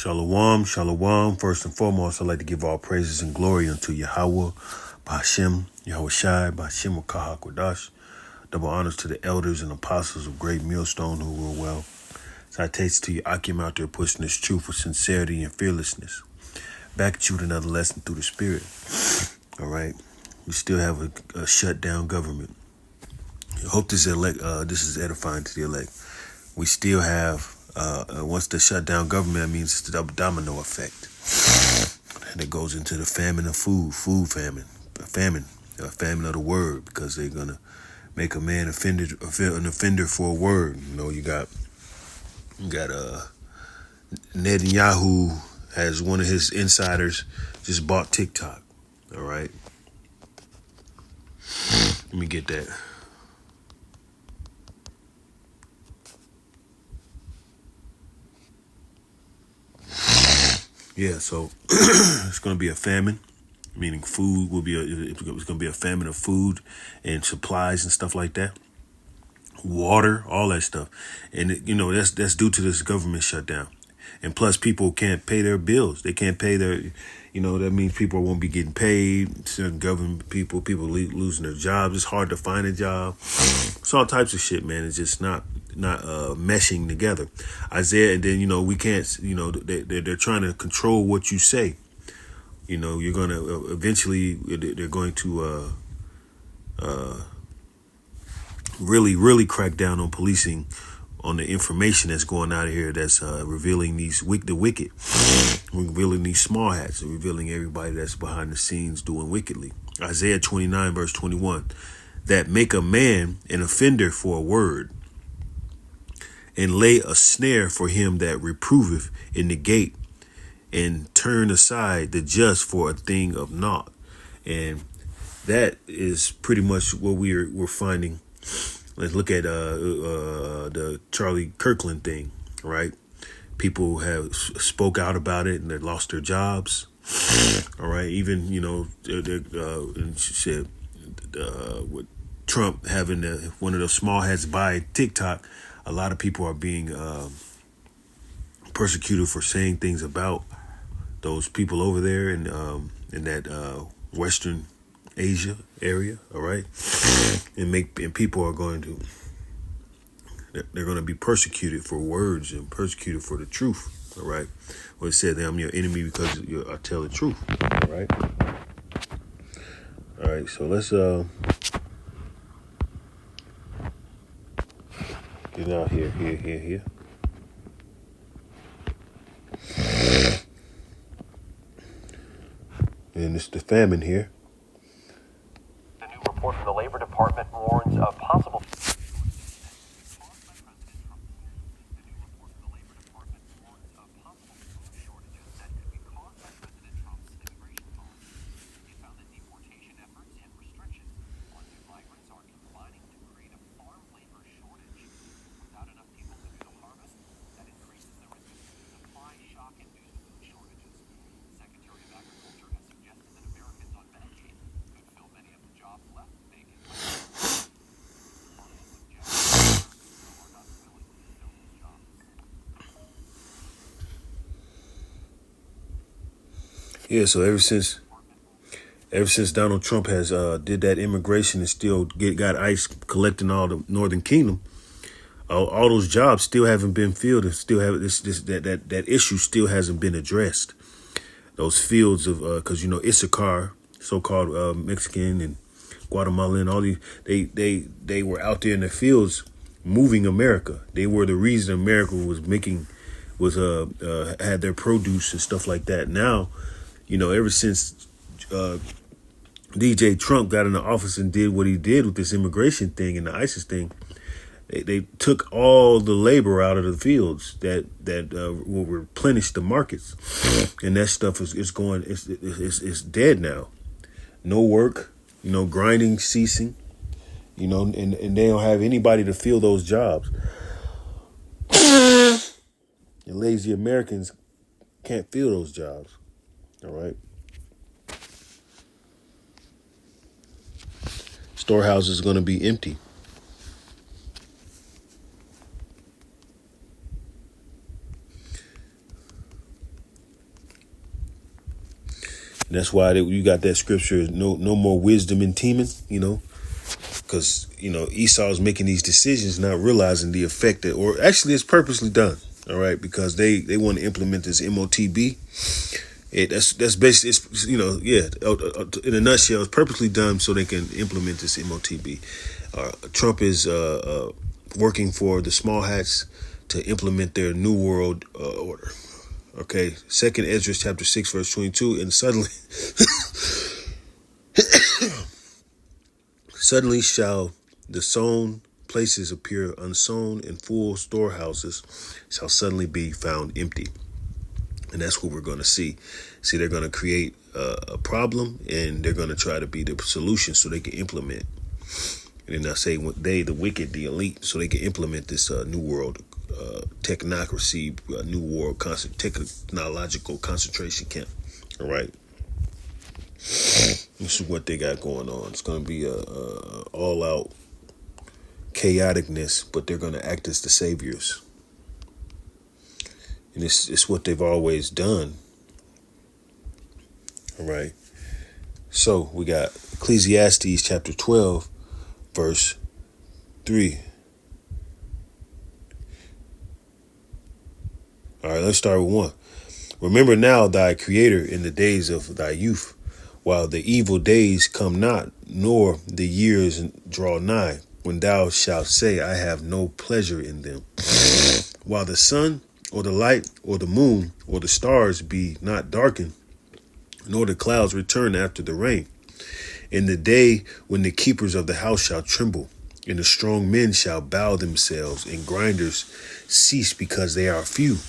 Shalom, shalom. First and foremost, I'd like to give all praises and glory unto Yahweh, Ba'ashem, Yahweh Shai, Ba'ashem Kahakwadash. Double honors to the elders and apostles of Great Millstone who rule well. Citations to your Akim out there pushing this truth with sincerity and fearlessness. Back at you with another lesson through the Spirit. All right. We still have a shutdown government. I hope this is edifying to the elect. We still have, once the shutdown government, that means it's the domino effect. And it goes into the famine of food famine, a famine of the word, because they're going to make a man an offender for a word. You know, you got Netanyahu has one of his insiders just bought TikTok. All right. Let me get that. Yeah, so it's going to be a famine, meaning food will be it's going to be a famine of food and supplies and stuff like that. Water, all that stuff. And, that's due to this government shutdown. And plus, people can't pay their bills. They can't pay their, that means people won't be getting paid. Certain government people losing their jobs. It's hard to find a job. It's all types of shit, man. It's just not meshing together. Isaiah, and then, we can't, they're trying to control what you say. You're going to eventually, they're going to really crack down on policing, on the information that's going out of here that's revealing the wicked, revealing these small hats, and revealing everybody that's behind the scenes doing wickedly. Isaiah 29 verse 21, that make a man an offender for a word, and lay a snare for him that reproveth in the gate, and turn aside the just for a thing of naught. And that is pretty much what we're finding. Let's look at the Charlie Kirkland thing, right? People have spoke out about it and they lost their jobs. All right, even and she said with Trump having one of those small hats buy TikTok, a lot of people are being persecuted for saying things about those people over there in that Western Asia area, all right, and people are they're going to be persecuted for words and persecuted for the truth, all right. Well, it said that I'm your enemy because I tell the truth, all right. So let's get out here. And it's the famine here. The new report from the Labor Department warns of possible. Yeah, so ever since Donald Trump has did that immigration and still got ICE collecting all the Northern Kingdom, all those jobs still haven't been filled, and still have that issue still hasn't been addressed. Those fields of because Issachar, so-called Mexican and Guatemalan, all these they were out there in the fields moving America. They were the reason America had their produce and stuff like that. Now, ever since DJ Trump got in the office and did what he did with this immigration thing and the ISIS thing, they took all the labor out of the fields that will replenish the markets, and that stuff is dead now. No work, grinding ceasing, and they don't have anybody to fill those jobs. And lazy Americans can't fill those jobs. All right. Storehouses are going to be empty. And that's why you got that scripture, no more wisdom in teaming, because, Esau's making these decisions, not realizing the effect that, or actually it's purposely done. All right. Because they want to implement this MOTB. That's basically, it's, in a nutshell, it's purposely done so they can implement this MOTB. Trump is working for the small hats to implement their new world order. Okay, 2nd Ezra chapter 6 verse 22, and suddenly shall the sown places appear unsown, and full storehouses shall suddenly be found empty. And that's what we're going to see. See, they're going to create a problem, and they're going to try to be the solution so they can implement. And then I say the wicked, the elite, so they can implement this new world technocracy, new world technological concentration camp. All right. This is what they got going on. It's going to be a all out chaoticness, but they're going to act as the saviors. And it's what they've always done. All right. So we got Ecclesiastes chapter 12, verse 3. All right, let's start with 1. Remember now thy Creator in the days of thy youth, while the evil days come not, nor the years draw nigh, when thou shalt say, I have no pleasure in them. While the sun, or the light, or the moon, or the stars be not darkened, nor the clouds return after the rain. In the day when the keepers of the house shall tremble, and the strong men shall bow themselves, and grinders cease because they are few,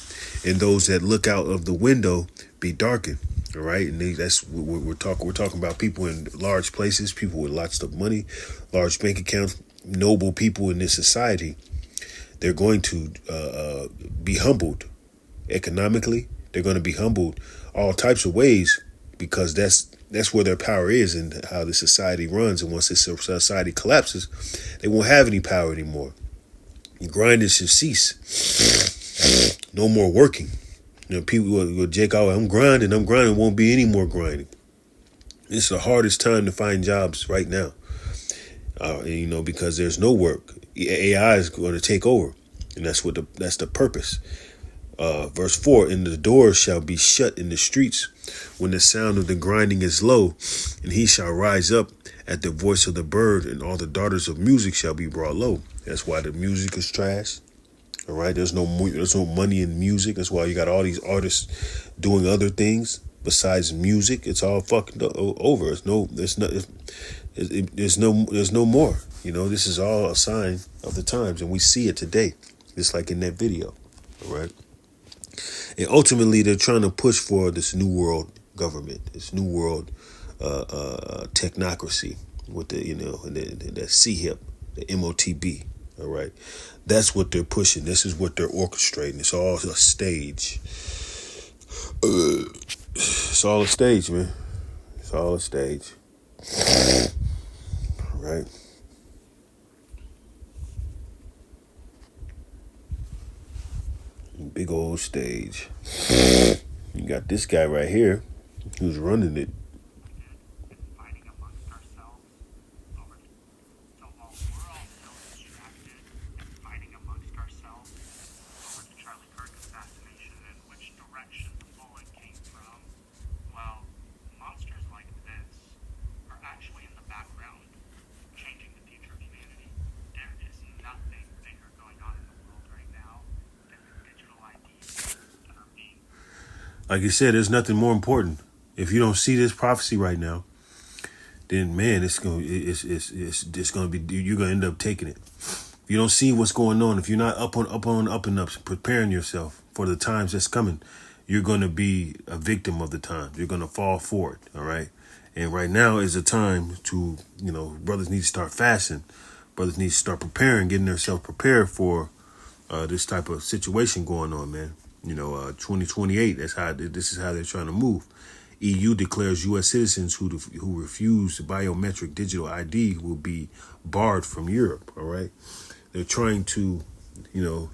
and those that look out of the window be darkened. All right, and that's what we're talking. We're talking about people in large places, people with lots of money, large bank accounts, noble people in this society. They're going to be humbled economically. They're going to be humbled all types of ways, because that's where their power is and how the society runs. And once this society collapses, they won't have any power anymore. Grinding should cease. No more working. People will Jake out. I'm grinding. Won't be any more grinding. It's the hardest time to find jobs right now. Because there's no work. AI is going to take over, and that's the purpose. Verse 4, and the doors shall be shut in the streets when the sound of the grinding is low, and he shall rise up at the voice of the bird, and all the daughters of music shall be brought low. That's why the music is trash. All right, there's no money in music. That's why you got all these artists doing other things besides music. It's all fucking over. There's no more. This is all a sign of the times, and we see it today, just like in that video. All right. And ultimately, they're trying to push for this new world government, this new world technocracy with the CHIP, the MOTB. All right, that's what they're pushing. This is what they're orchestrating. It's all a stage. It's all a stage, man. It's all a stage. All right. Big old stage. You got this guy right here who's running it. Fighting amongst ourselves over so while we're all so distracted and fighting amongst ourselves over the Charlie Kirk assassination and which direction the bullet came from, well, monsters like this are actually in the background changing the future of humanity. There is nothing bigger going on in the world right now than the digital IDs that are being. Like you said, there's nothing more important. If you don't see this prophecy right now, then man, it's gonna be, you're gonna end up taking it. If you don't see what's going on, if you're not up and up, preparing yourself for the times that's coming, you're gonna be a victim of the time. You're gonna fall for it. All right. And right now is a time to, brothers need to start fasting. Brothers need to start preparing, getting themselves prepared for this type of situation going on, man. 2028. This is how they're trying to move. EU declares U.S. citizens who refuse biometric digital ID will be barred from Europe. All right, they're trying to, do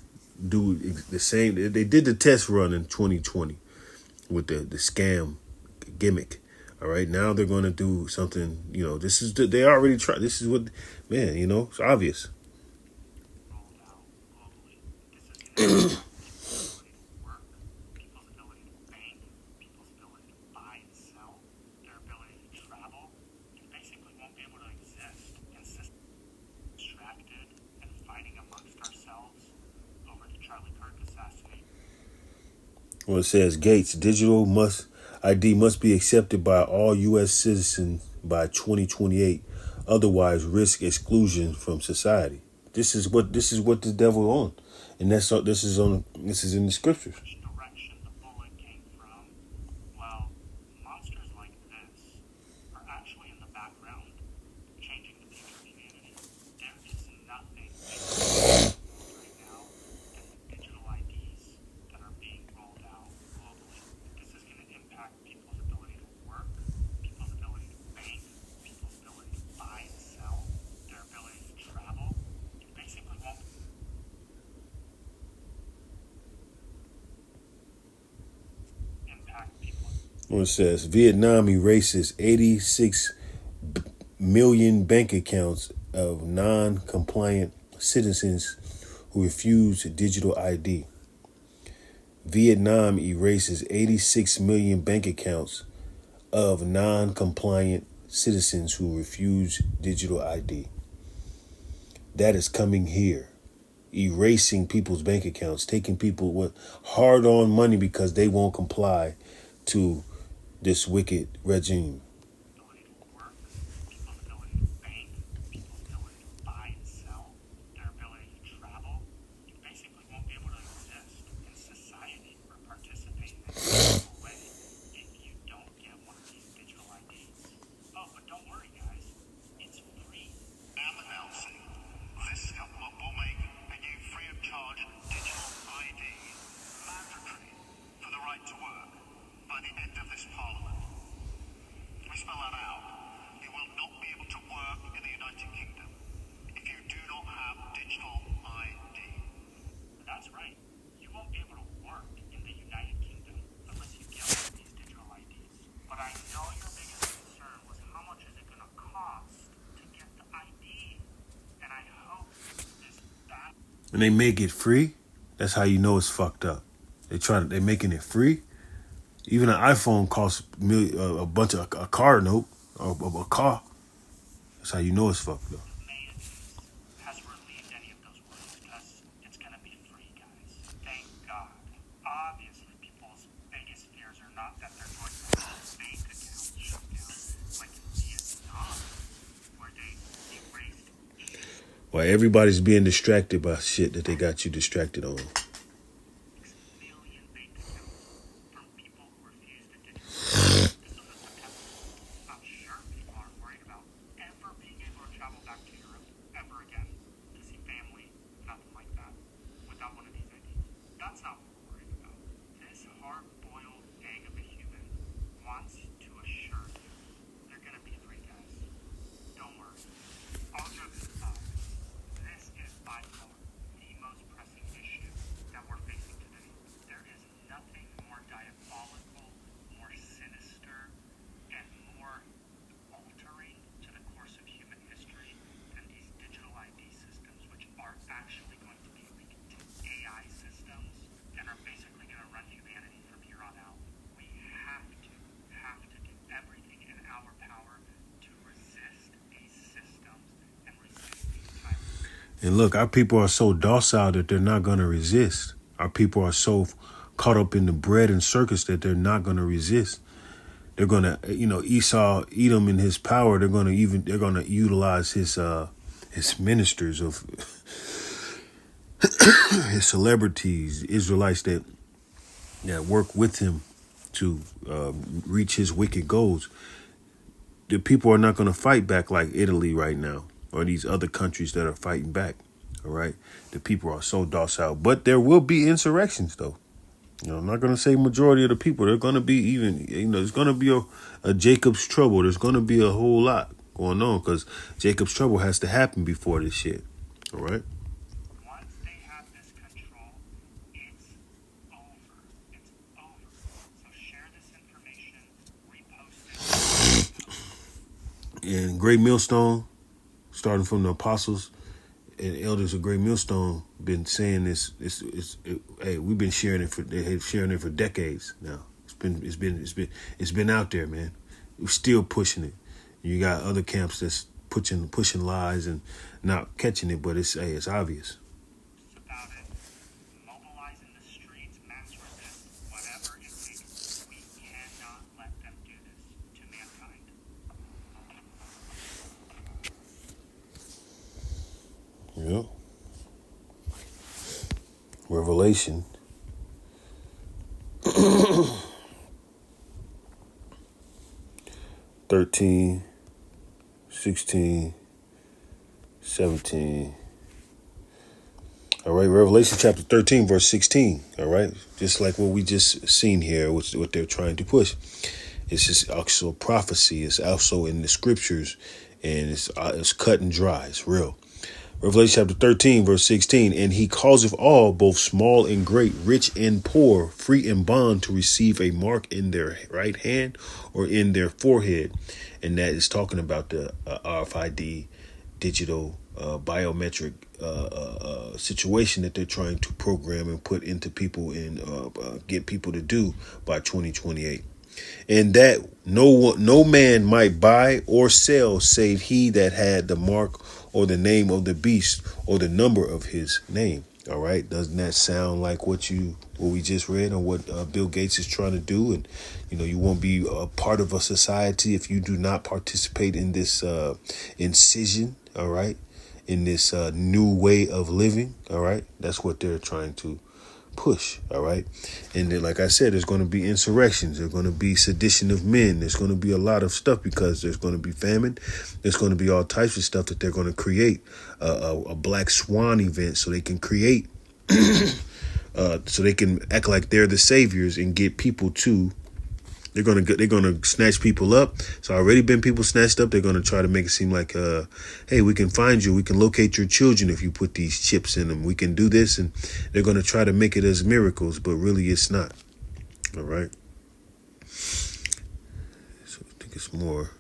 the same. They did the test run in 2020 with the scam gimmick All right, now they're going to do something. This is they already tried. This is what, man. It's obvious. rolled out globally. This is going to impact people's ability to work, people's ability to bank, people's ability to buy and sell, their ability to travel. You basically won't be able to exist in systems distracted and fighting amongst ourselves over the Charlie Kirk assassination. Well, it says Gates digital ID must be accepted by all U.S. citizens by 2028, otherwise risk exclusion from society. This is what the devil on, and this is in the scriptures. Which direction the bullet came from? Well, monsters like this are actually in the background changing the future of humanity. There is nothing right now than the digital IDs that are being rolled out globally. This is going to impact people's ability to work, people's ability to bank, people's ability to buy and sell, their ability to travel. You basically won't impact people. Well, it says Vietnam erases 86 million bank accounts of non-compliant citizens who refuse digital ID. Vietnam erases 86 million bank accounts of non-compliant citizens who refuse digital ID. That is coming here. Erasing people's bank accounts, taking people with hard-earned money because they won't comply to this wicked regime. Ability to work, people's ability to bank, people's ability to buy and sell, their ability to travel. You basically won't be able to exist in society or participate in any meaningful way if you don't get one of these digital IDs. Oh, but don't worry, guys. It's free. I'm announcing this government will make a new free of charge digital ID mandatory for the right to work by the end of this parliament. Let me spell that out. You will not be able to work in the United Kingdom if you do not have digital ID. That's right. You won't be able to work in the United Kingdom unless you get one of these digital IDs. But I know your biggest concern was how much is it going to cost to get the ID. And I hope this bad. And they make it free. That's how you know it's fucked up. They're making it free. Even an iPhone costs a bunch of a car note or a car. That's how you know it's fucked up. Has relieved any of those worries because it's going to be free, guys. Thank God. Obviously, people's biggest fears are not that they're going to have a bank account shut down like in Vietnam, where they erased. While everybody's being distracted by shit that they got you distracted on. Million bank accounts from people who refuse to digitally. This was in September. I'm sure people aren't worried about ever being able to travel back to Europe ever again to see family, nothing like that, without one of these IDs. That's not what we're worried about. This hard-boiled egg of a human wants to assure you they're going to be free, guys. Don't worry. All jokes aside, this is by far the most pressing issue that we're facing today. There is nothing more diabolical, more sinister, and more altering to the course of human history than these digital ID systems, which are actually going to be linked to AI systems and are basically going to run humanity from here on out. We have to do everything in our power to resist these systems and resist these tyrants. And look, our people are so docile that they're not going to resist. Our people are so caught up in the bread and circus that they're not going to resist. They're going to, Esau, Edom in his power. They're going to utilize his ministers of his celebrities, Israelites that work with him to reach his wicked goals. The people are not going to fight back like Italy right now or these other countries that are fighting back. All right. The people are so docile, but there will be insurrections though. I'm not going to say majority of the people. They're going to be even, there's going to be a Jacob's trouble. There's going to be a whole lot going on because Jacob's trouble has to happen before this shit. All right. Once they have this control, it's over. It's over. So share this information, repost it. And Great Millstone, starting from the apostles and elders of Great Millstone, been saying this. Hey, we've been sharing it for decades now. It's been out there, man. We're still pushing it. You got other camps that's pushing lies and not catching it, but it's obvious. It's about it. Mobilizing the streets, mass resist, whatever it takes. We cannot let them do this to mankind. Yeah. Revelation. 13, 16, 17. All right, Revelation chapter 13, verse 16. All right, just like what we just seen here, what they're trying to push. It's just also prophecy. It's also in the scriptures, and it's cut and dry. It's real. Revelation chapter 13, verse 16. And he causeth all, both small and great, rich and poor, free and bond, to receive a mark in their right hand or in their forehead. And that is talking about the RFID digital biometric situation that they're trying to program and put into people and get people to do by 2028. And that no man might buy or sell save he that had the mark or the name of the beast or the number of his name. All right. Doesn't that sound like what we just read on what Bill Gates is trying to do? And, you won't be a part of a society if you do not participate in this incision. All right. In this new way of living. All right. That's what they're trying to push. All right. And then, like I said, there's going to be insurrections. There's going to be sedition of men. There's going to be a lot of stuff because there's going to be famine. There's going to be all types of stuff that they're going to create a black swan event so they can create so they can act like they're the saviors and get people to. They're gonna snatch people up. It's already been people snatched up. They're gonna try to make it seem like, hey, we can find you. We can locate your children if you put these chips in them. We can do this, and they're gonna try to make it as miracles, but really it's not. All right. So I think it's more.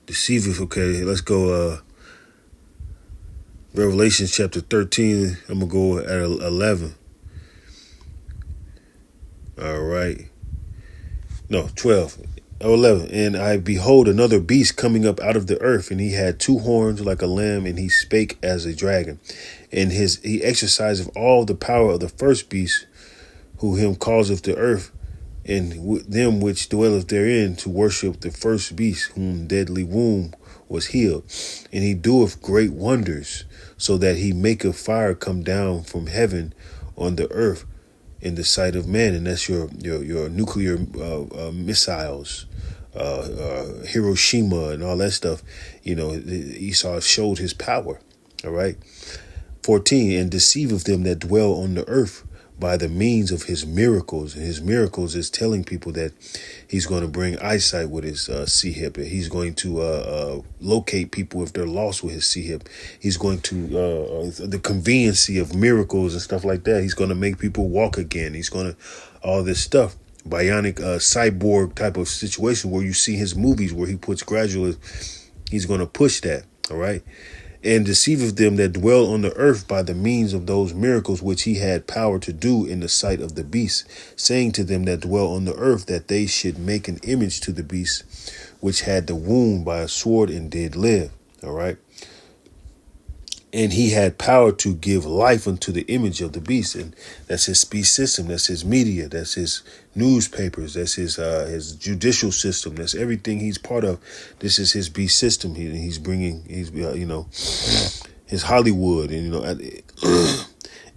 Deceiveth. Okay, let's go. Revelation chapter 13, I'm going to go at 11. All right. No, 12. Oh, 11. And I behold another beast coming up out of the earth, and he had two horns like a lamb, and he spake as a dragon. And he exerciseth all the power of the first beast, who him causeth the earth, and them which dwelleth therein, to worship the first beast, whom deadly womb was healed. And he doeth great wonders, so that he maketh fire come down from heaven on the earth in the sight of man. And that's your nuclear missiles, Hiroshima and all that stuff. Esau showed his power. All right. 14, and deceiveth them that dwell on the earth by the means of his miracles. And his miracles is telling people that he's going to bring eyesight with his C-hip. He's going to locate people if they're lost with his C-hip. He's going to the conveniency of miracles and stuff like that. He's going to make people walk again. He's going to all this stuff. Bionic cyborg type of situation where you see his movies where he puts gradual. He's going to push that. All right. And deceiveth them that dwell on the earth by the means of those miracles which he had power to do in the sight of the beast, saying to them that dwell on the earth that they should make an image to the beast, which had the wound by a sword and did live. All right. And he had power to give life unto the image of the beast. And that's his speech system. That's his media. That's his newspapers. That's his judicial system. That's everything he's part of. This is his beast system. He's bringing, his Hollywood. And,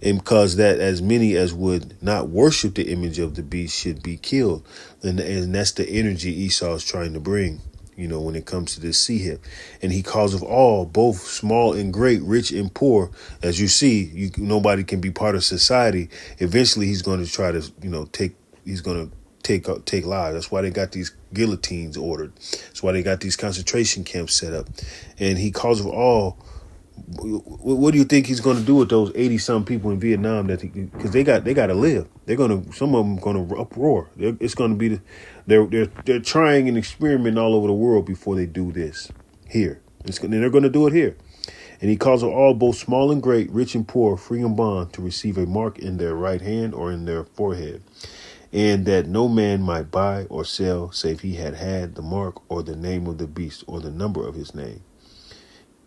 and because that as many as would not worship the image of the beast should be killed. And that's the energy Esau is trying to bring. When it comes to this C-hip. And he causeth all, both small and great, rich and poor. As you see, nobody can be part of society. Eventually, he's going to try to, take lives. That's why they got these guillotines ordered. That's why they got these concentration camps set up. And he causeth all What do you think he's going to do with those 80-some people in Vietnam? Because they got to live. Some of them going to uproar. It's going to be they're trying an experiment all over the world before they do this here. They're going to do it here. And he calls all, both small and great, rich and poor, free and bond, to receive a mark in their right hand or in their forehead, and that no man might buy or sell save he had the mark or the name of the beast or the number of his name.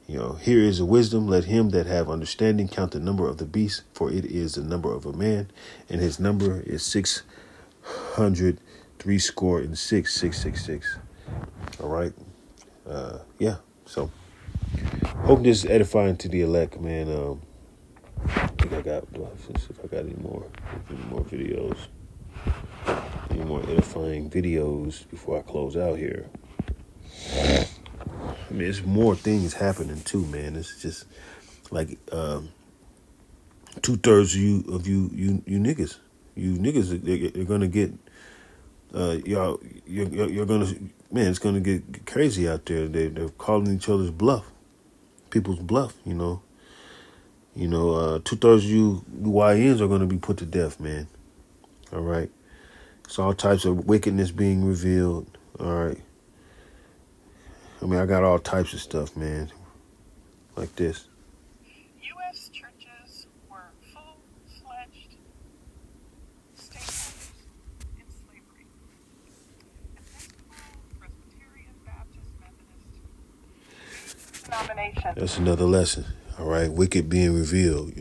Here is a wisdom. Let him that have understanding count the number of the beast, for it is the number of a man, and his number is 666. All right. Yeah. So hope this is edifying to the elect, man. I think I got. Let's see if I got any more videos. Any more edifying videos before I close out here. I mean, there's more things happening too, man. It's just like 2/3 of you niggas. You niggas, they're gonna get y'all. You're gonna, man. It's gonna get crazy out there. They're calling each other's bluff, people's bluff. 2/3 of you YNs are gonna be put to death, man. All right. It's all types of wickedness being revealed. All right. I mean, I got all types of stuff, man, like this. U.S. churches were full-fledged stakeholders in slavery. Episcopal, Presbyterian, Baptist, Methodist denominations. That's another lesson. All right, wicked being revealed.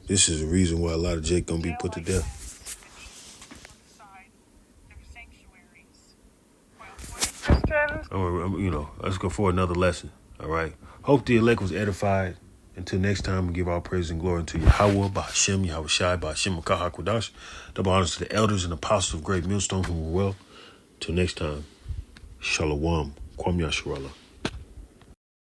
This is the reason why a lot of Jake gonna be put to death. Let's go for another lesson. All right. Hope the elect was edified. Until next time, we give all praise and glory unto Yahweh, Bahashem, Yahweh Shai, Bahashem, Makah HaKodash. Double honors to the elders and apostles of Great Millstone who were well. Till next time, Shalom, Kwam Yasharallah.